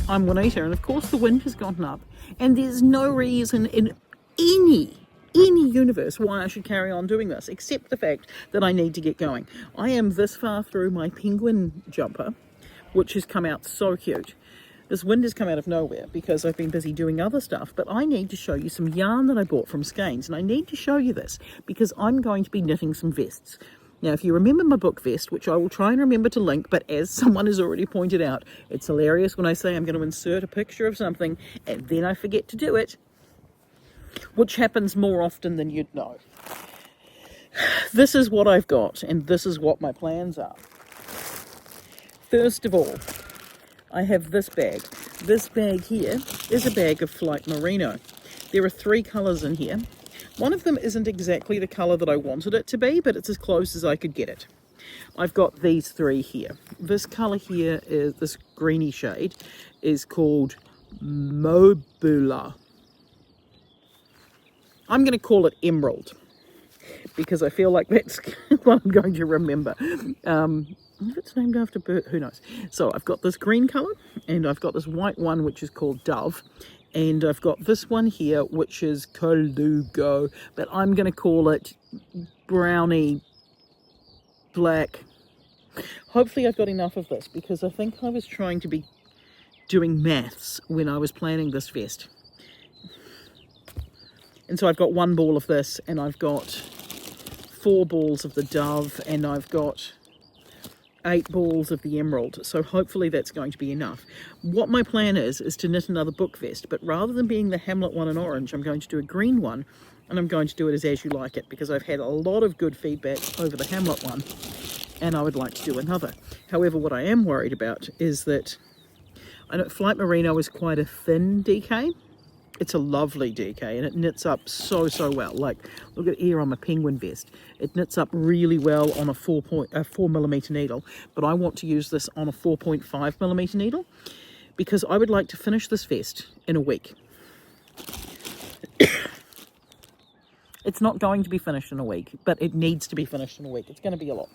I'm Juanita, and of course the wind has gotten up, and there's no reason in any universe why I should carry on doing this, except the fact that I need to get going. I am this far through my penguin jumper, which has come out so cute. This wind has come out of nowhere because I've been busy doing other stuff, but I need to show you some yarn that I bought from Skeins, and I need to show you this because I'm going to be knitting some vests. Now, if you remember my book vest, which I will try and remember to link, but as someone has already pointed out, it's hilarious when I say I'm going to insert a picture of something and then I forget to do it, which happens more often than you'd know. This is what I've got, and this is what my plans are. First of all, I have this bag. This bag here is a bag of Flight Merino. There are 3 colours in here. One of them isn't exactly the colour that I wanted it to be, but it's as close as I could get it. I've got these 3 here. This colour here, is this greeny shade, is called Mobula. I'm going to call it Emerald, because I feel like that's what I'm going to remember. If it's named after a bird, who knows? So I've got this green colour, and I've got this white one, which is called Dove. And I've got this one here, which is Colugo, but I'm going to call it Brownie Black. Hopefully I've got enough of this, because I think I was trying to be doing maths when I was planning this vest. And so I've got 1 ball of this, and I've got 4 balls of the Dove, and I've got 8 balls of the Emerald, so hopefully that's going to be enough. What my plan is to knit another book vest, but rather than being the Hamlet one in orange, I'm going to do a green one, and I'm going to do it as You Like It, because I've had a lot of good feedback over the Hamlet one, and I would like to do another. However, what I am worried about is that I know Flight Merino is quite a thin DK. It's a lovely DK, and it knits up so well. Like, look at here on my penguin vest. It knits up really well on a 4mm needle, but I want to use this on a 4.5mm needle because I would like to finish this vest in a week. It's not going to be finished in a week, but it needs to be finished in a week. It's going to be a lot.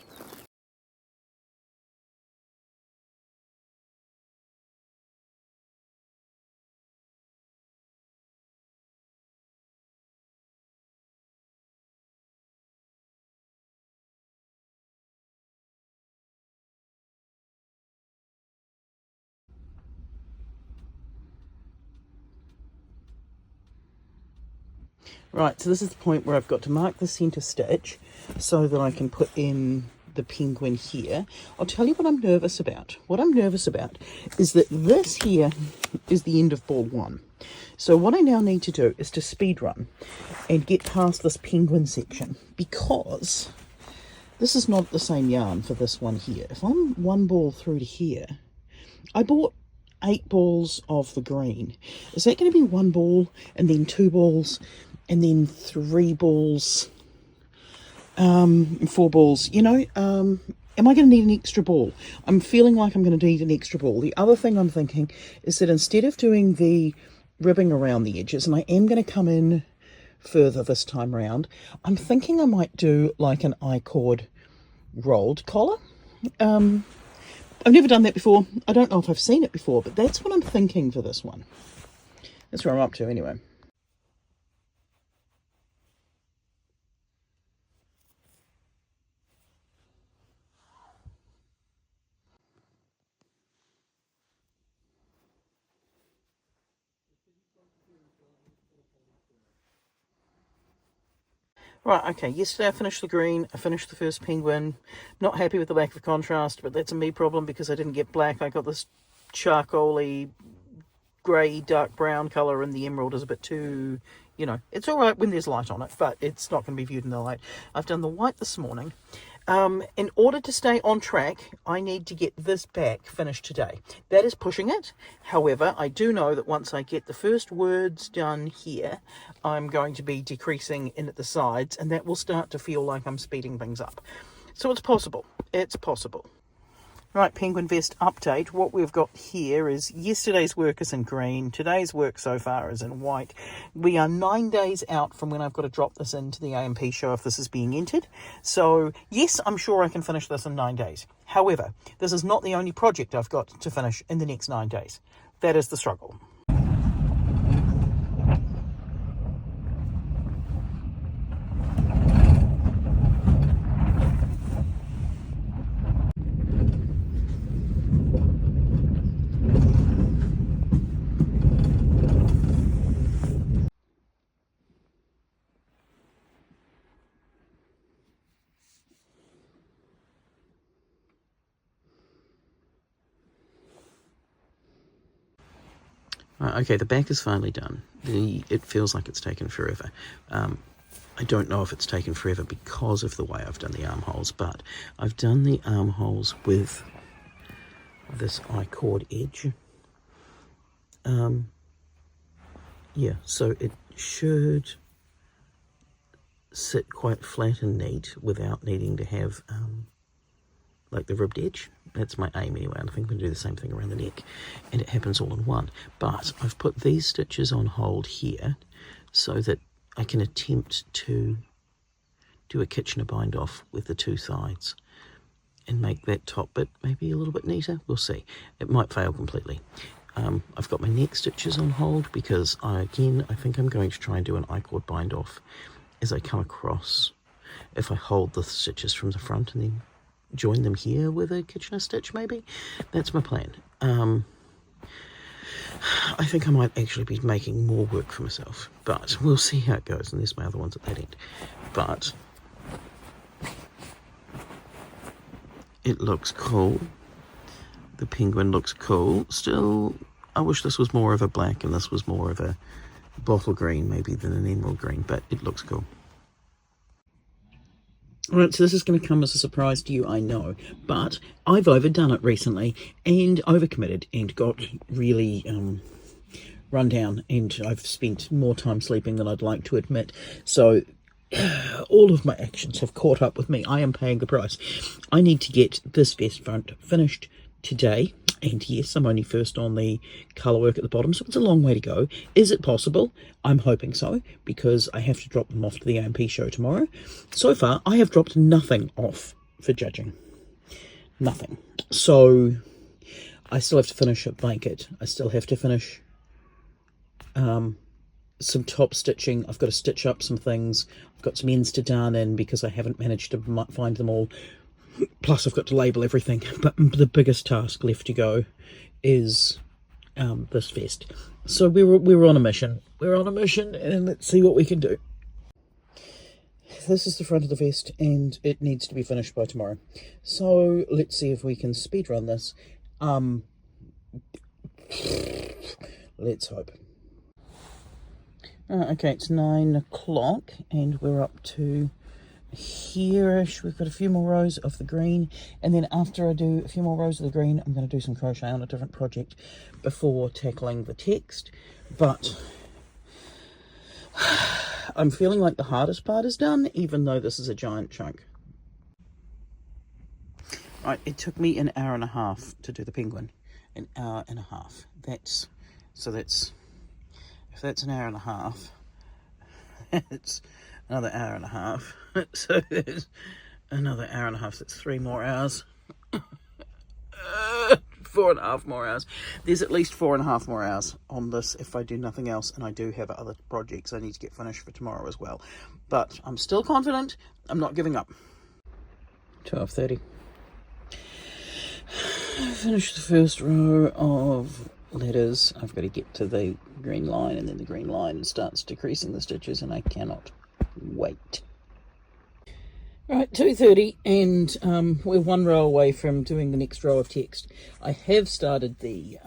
Right, so this is the point where I've got to mark the centre stitch so that I can put in the penguin here. I'll tell you what I'm nervous about. What I'm nervous about is that this here is the end of ball 1. So what I now need to do is to speed run and get past this penguin section, because this is not the same yarn for this one here. If I'm 1 ball through to here, I bought 8 balls of the green. Is that going to be 1 ball and then 2 balls and then 3 balls, 4 balls? You know, am I going to need an extra ball? I'm feeling like I'm going to need an extra ball. The other thing I'm thinking is that instead of doing the ribbing around the edges, and I am going to come in further this time around, I'm thinking I might do like an I-cord rolled collar. I've never done that before. I don't know if I've seen it before, but that's what I'm thinking for this one. That's where I'm up to anyway. Right, okay, yesterday I finished the green, I finished the first penguin. Not happy with the lack of contrast, but that's a me problem because I didn't get black. I got this charcoaly, grey, dark brown colour, and the emerald is a bit too, you know, it's all right when there's light on it, but it's not going to be viewed in the light. I've done the white this morning. In order to stay on track, I need to get this back finished today. That is pushing it. However, I do know that once I get the first words done here, I'm going to be decreasing in at the sides, and that will start to feel like I'm speeding things up. So it's possible. It's possible. Right, penguin vest update. What we've got here is yesterday's work is in green. Today's work so far is in white. We are 9 days out from when I've got to drop this into the AMP show if this is being entered. So yes, I'm sure I can finish this in 9 days. However, this is not the only project I've got to finish in the next 9 days. that is the struggle. Okay, the back is finally done. It feels like it's taken forever. I don't know if it's taken forever because of the way I've done the armholes, but I've done the armholes with this I-cord edge. Yeah, so it should sit quite flat and neat without needing to have like the ribbed edge. That's my aim anyway. I think I'm going to do the same thing around the neck, and it happens all in one. But I've put these stitches on hold here so that I can attempt to do a Kitchener bind off with the two sides and make that top bit maybe a little bit neater. We'll see. It might fail completely. I've got my neck stitches on hold because I think I'm going to try and do an I-cord bind off as I come across. If I hold the stitches from the front and then join them here with a Kitchener stitch, maybe. That's my plan. I think I might actually be making more work for myself, but we'll see how it goes. And there's my other ones at that end. But it looks cool. The penguin looks cool. Still, I wish this was more of a black and this was more of a bottle green maybe than an emerald green, but it looks cool. Alright, so this is going to come as a surprise to you, I know, but I've overdone it recently and overcommitted and got really run down, and I've spent more time sleeping than I'd like to admit, so all of my actions have caught up with me. I am paying the price. I need to get this vest front finished today, and yes, I'm only first on the colour work at the bottom, so it's a long way to go. Is it possible? I'm hoping so, because I have to drop them off to the AMP show tomorrow. So far, I have dropped nothing off for judging. Nothing. So, I still have to finish a blanket. I still have to finish some top stitching. I've got to stitch up some things. I've got some ends to darn in because I haven't managed to find them all. Plus I've got to label everything, but the biggest task left to go is this vest. So we're on a mission. We're on a mission, and let's see what we can do. This is the front of the vest, and it needs to be finished by tomorrow. So let's see if we can speed run this. Let's hope. Okay, it's 9 o'clock, and we're up to here-ish. We've got a few more rows of the green, and then after I do a few more rows of the green, I'm going to do some crochet on a different project before tackling the text. But I'm feeling like the hardest part is done, even though this is a giant chunk. Right, it took me an hour and a half to do the penguin. An hour and a half. If that's an hour and a half, it's another hour and a half. So there's another hour and a half. That's 3 more hours. 4.5 more hours. There's at least 4.5 more hours on this if I do nothing else, and I do have other projects I need to get finished for tomorrow as well. But I'm still confident. I'm not giving up. 12:30. Finish the first row of letters. I've got to get to the green line, and then the green line starts decreasing the stitches, and I cannot wait. Right, 2:30, and we're 1 row away from doing the next row of text. I have started the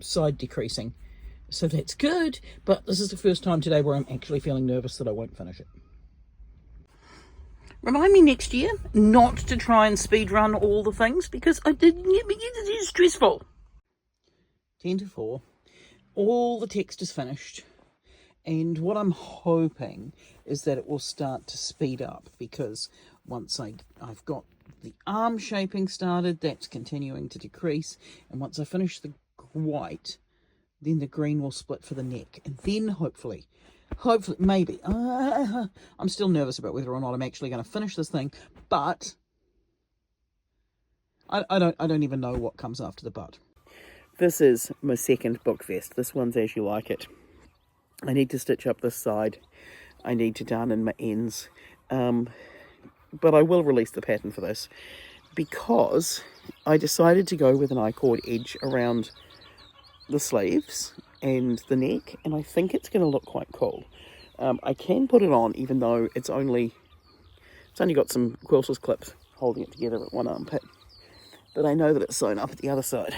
side decreasing, so that's good, but this is the first time today where I'm actually feeling nervous that I won't finish it. Remind me next year not to try and speed run all the things, because it's stressful. 10 to 4, all the text is finished. And what I'm hoping is that it will start to speed up, because once I've got the arm shaping started, that's continuing to decrease. And once I finish the white, then the green will split for the neck. And then hopefully, maybe, I'm still nervous about whether or not I'm actually going to finish this thing, but I don't even know what comes after the but. This is my second book vest. This one's As You Like It. I need to stitch up this side. I need to darn in my ends. But I will release the pattern for this because I decided to go with an I-cord edge around the sleeves and the neck, and I think it's going to look quite cool. I can put it on even though it's only got some quilter's clips holding it together at one armpit, but I know that it's sewn up at the other side.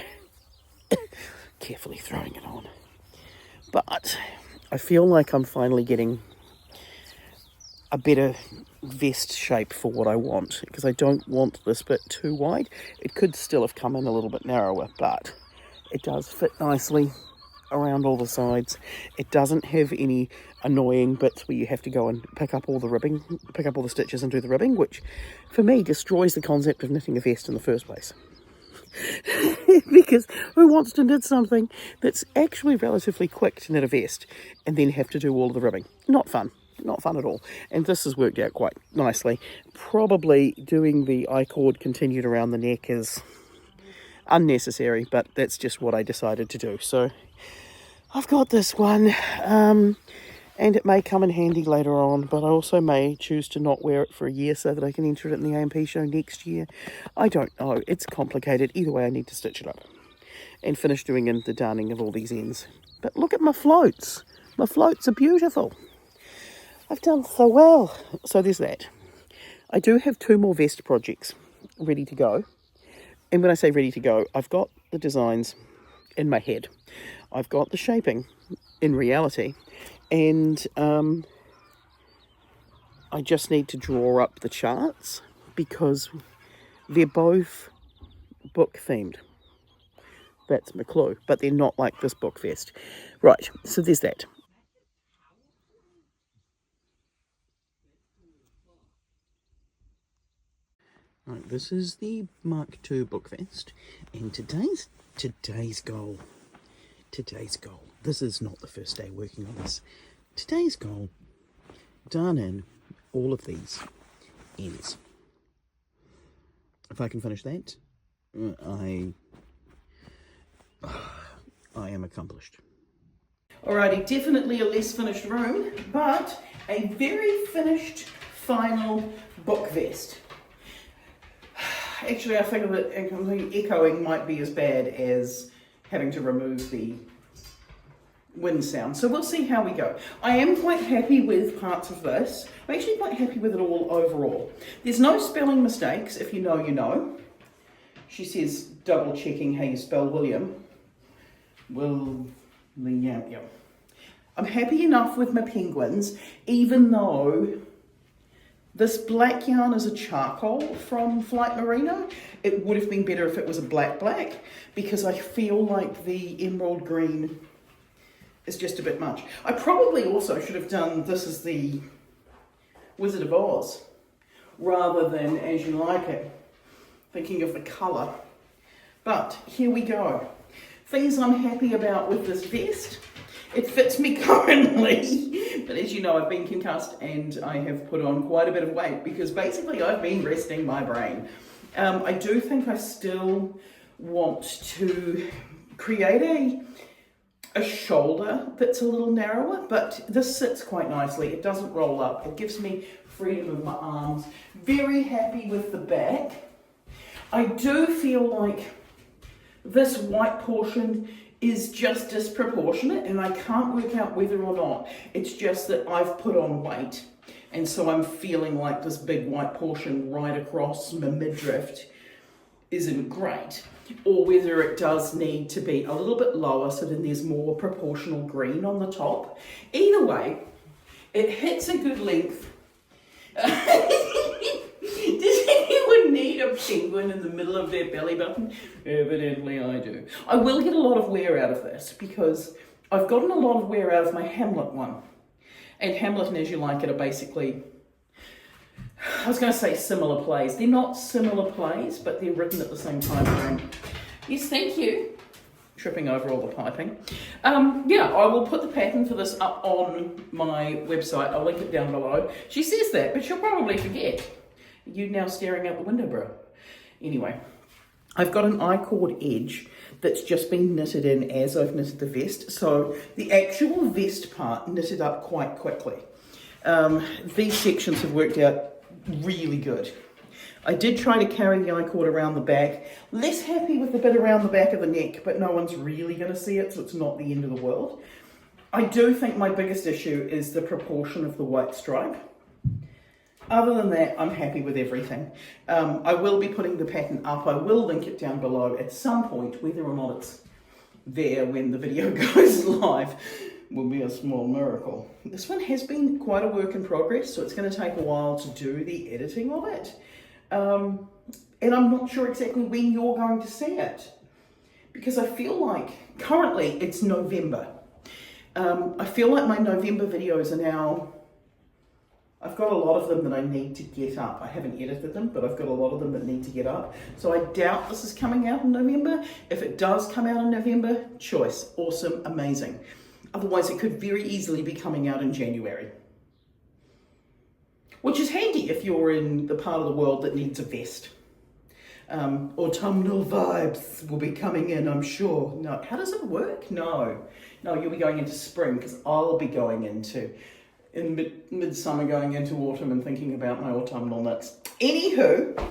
Carefully throwing it on. But I feel like I'm finally getting a better vest shape for what I want, because I don't want this bit too wide. It could still have come in a little bit narrower, but it does fit nicely around all the sides. It doesn't have any annoying bits where you have to go and pick up all the stitches and do the ribbing, which for me destroys the concept of knitting a vest in the first place. Because who wants to knit something that's actually relatively quick to knit a vest and then have to do all of the ribbing? Not fun. Not fun at all. And this has worked out quite nicely. Probably doing the I-cord continued around the neck is unnecessary, but that's just what I decided to do. So I've got this one, and it may come in handy later on, but I also may choose to not wear it for a year so that I can enter it in the AMP show next year. I don't know. It's complicated. Either way, I need to stitch it up and finish doing in the darning of all these ends. But look at my floats. My floats are beautiful. I've done so well. So there's that. I do have 2 more vest projects ready to go. And when I say ready to go, I've got the designs in my head. I've got the shaping in reality. And I just need to draw up the charts because they're both book themed. That's my clue. But they're not like this book vest. Right, so there's that. Right, this is the Mark II book vest, and today's goal, this is not the first day working on this, today's goal, darn in all of these ends. If I can finish that, I am accomplished. Alrighty, definitely a less finished room, but a very finished final book vest. Actually, I think that echoing might be as bad as having to remove the wind sound. So we'll see how we go. I am quite happy with parts of this. I'm actually quite happy with it all overall. There's no spelling mistakes. If you know, you know. She says, double checking how you spell William. William. I'm happy enough with my penguins, even though this black yarn is a charcoal from Flight Merino. It would have been better if it was a black, because I feel like the emerald green is just a bit much. I probably also should have done this as the Wizard of Oz, rather than As You Like It, thinking of the colour. But here we go. Things I'm happy about with this vest. It fits me currently, but as you know, I've been concussed and I have put on quite a bit of weight because basically I've been resting my brain. I do think I still want to create a shoulder that's a little narrower, but this sits quite nicely. It doesn't roll up. It gives me freedom of my arms. Very happy with the back. I do feel like this white portion is just disproportionate, and I can't work out whether or not it's just that I've put on weight, and so I'm feeling like this big white portion right across my midriff isn't great, or whether it does need to be a little bit lower so then there's more proportional green on the top. Either way, it hits a good length. Does anyone need a penguin in the middle of their belly button? Evidently I do. I will get a lot of wear out of this because I've gotten a lot of wear out of my Hamlet one. And Hamlet and As You Like It are basically, I was going to say similar plays. They're not similar plays, but they're written at the same time frame. Yes, thank you. Tripping over all the piping. Yeah, I will put the pattern for this up on my website. I'll link it down below. She says that, but she'll probably forget. You now staring out the window, bro. Anyway, I've got an I-cord edge that's just been knitted in as I've knitted the vest. So the actual vest part knitted up quite quickly. These sections have worked out really good. I did try to carry the I-cord around the back. Less happy with the bit around the back of the neck, but no one's really going to see it, so it's not the end of the world. I do think my biggest issue is the proportion of the white stripe. Other than that, I'm happy with everything. I will be putting the pattern up. I will link it down below at some point. Whether or not it's there when the video goes live will be a small miracle. This one has been quite a work in progress, so it's going to take a while to do the editing of it. And I'm not sure exactly when you're going to see it, because I feel like currently it's November. I feel like my November videos are now, I've got a lot of them that I need to get up. I haven't edited them, but I've got a lot of them that need to get up. So I doubt this is coming out in November. If it does come out in November, choice, awesome, amazing. Otherwise, it could very easily be coming out in January. Which is handy if you're in the part of the world that needs a vest. Autumnal vibes will be coming in, I'm sure. No, how does it work? No, you'll be going into spring, because I'll be going into, in midsummer, going into autumn and thinking about my autumnal knits. Anywho,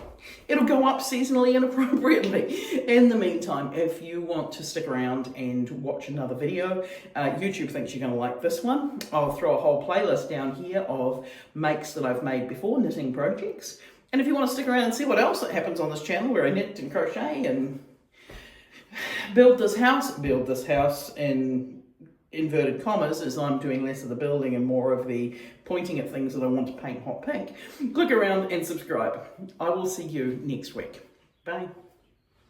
it'll go up seasonally and appropriately. In the meantime, if you want to stick around and watch another video, YouTube thinks you're going to like this one. I'll throw a whole playlist down here of makes that I've made before, knitting projects. And if you want to stick around and see what else that happens on this channel, where I knit and crochet and build this house in inverted commas, as I'm doing less of the building and more of the pointing at things that I want to paint hot pink, click around and subscribe. I will see you next week. Bye.